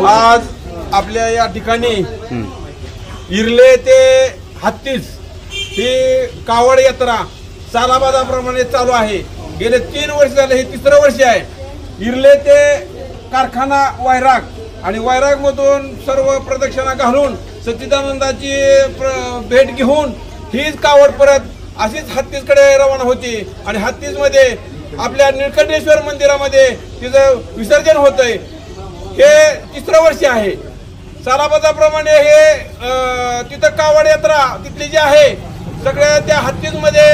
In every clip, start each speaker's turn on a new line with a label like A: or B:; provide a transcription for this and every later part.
A: आज आपल्या या ठिकाणी इरले ते हत्तीस ही कावड यात्रा सालाबादाप्रमाणे चालू आहे। गेले 3 वर्ष झाले, हे 3रं वर्ष आहे। इरले ते कारखाना वैराग आणि वैराग मधून सर्व प्रदक्षिणा घालून सच्चिदानंदाची भेट घेऊन हीच कावड परत अशीच हत्तीसकडे रवाना होती आणि हत्तीस मध्ये आपल्या निळकंठेश्वर मंदिरामध्ये तिचं विसर्जन होतंय। हे 3रं वर्ष आहे। सालाबादाप्रमाणे हे तिथं कावड यात्रा तिथली जी आहे सगळ्या त्या हत्तीमध्ये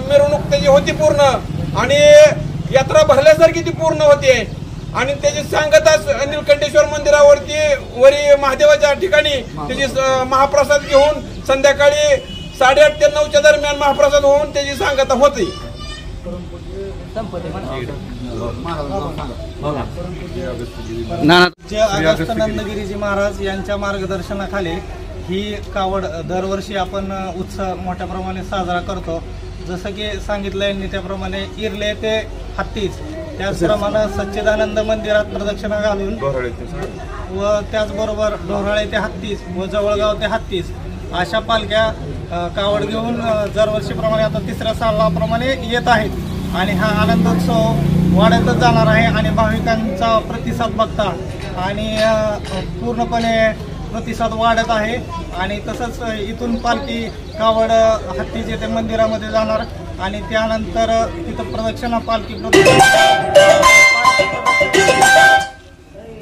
A: मिरवणूक त्याची होती पूर्ण आणि यात्रा भरल्यासारखी ती पूर्ण होते आणि त्याची सांगता निळकंठेश्वर मंदिरावरती वरी महादेवाच्या ठिकाणी त्याची महाप्रसाद घेऊन संध्याकाळी 8:30 ते 9च्या दरम्यान महाप्रसाद होऊन त्याची सांगता होती।
B: अगस्त नंदगिरीजी महाराज यांच्या मार्गदर्शनाखाली ही कावड दरवर्षी आपण उत्सव मोठ्या प्रमाणात साजरा करतो। जसं की सांगितलं यांनी त्याप्रमाणे इरले ते हत्तीस, त्याचप्रमाणे सच्चिदानंद मंदिरात प्रदक्षिणा घालून व त्याचबरोबर ढोराळे ते हत्तीस व जवळगाव ते हत्तीस अशा पालख्या कावड घेऊन दरवर्षीप्रमाणे आता 3ऱ्या सालाप्रमाणे येत आहेत आणि हा आनंदोत्सव वाढतच जाणार आहे आणि भाविकांचा प्रतिसाद बघता आणि पूर्णपणे प्रतिसाद वाढत आहे आणि तसंच इथून पालखी कावड हत्तीचे ते मंदिरामध्ये जाणार आणि त्यानंतर तिथं प्रदक्षिणा पालखी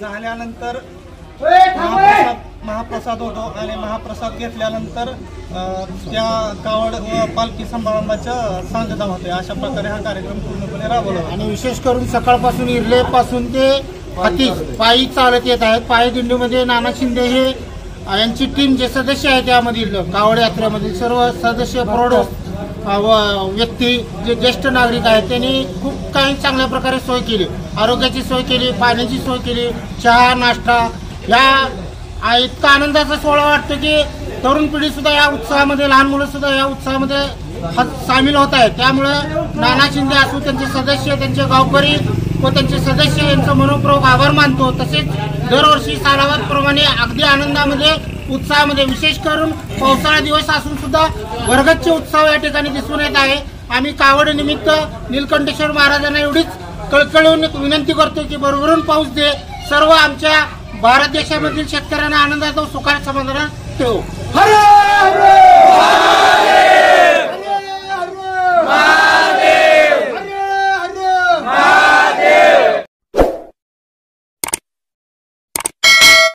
B: झाल्यानंतर महाप्रसाद होतो आणि महाप्रसाद घेतल्यानंतर त्या कावड व पालखी समारंभाचं सांगता होते। अशा प्रकारे हा कार्यक्रम पूर्णपणे राबवला
C: आणि विशेष करून सकाळपासून इरले पासून ते हत्तीस पायी चालत येत आहेत। पायी दिंडीमध्ये नाना शिंदे हे यांची टीम जे सदस्य आहे त्यामधील कावड यात्रेमधील सर्व सदस्य प्रौढ व्यक्ती जे ज्येष्ठ नागरिक आहेत त्यांनी खूप काही चांगल्या प्रकारे सोय केली, आरोग्याची सोय केली, पाण्याची सोय केली, चहा नाश्ता या इतका आनंदाचा सोहळा वाटतो की तरुण पिढी सुद्धा या उत्साहामध्ये, लहान मुलं सुद्धा या उत्साहामध्ये सामील होत आहेत। त्यामुळे नाना शिंदे असू, त्यांचे सदस्य, त्यांचे गावकरी व त्यांचे सदस्य यांचं मनपूर्वक आभार मानतो। तसेच दरवर्षी सालाबादप्रमाणे अगदी आनंदामध्ये, उत्साहामध्ये, विशेष करून पावसाळा दिवस असून सुद्धा वर्गच्च उत्साह या ठिकाणी दिसून येत आहे। आम्ही कावड निमित्त निळकंठेश्वर महाराजांना एवढीच कळकळून विनंती करतो की भरभरून पाऊस दे, सर्व आमच्या भारत देशामधील शेतकऱ्यांना आनंदात व सुखात समाधानात ठेवू।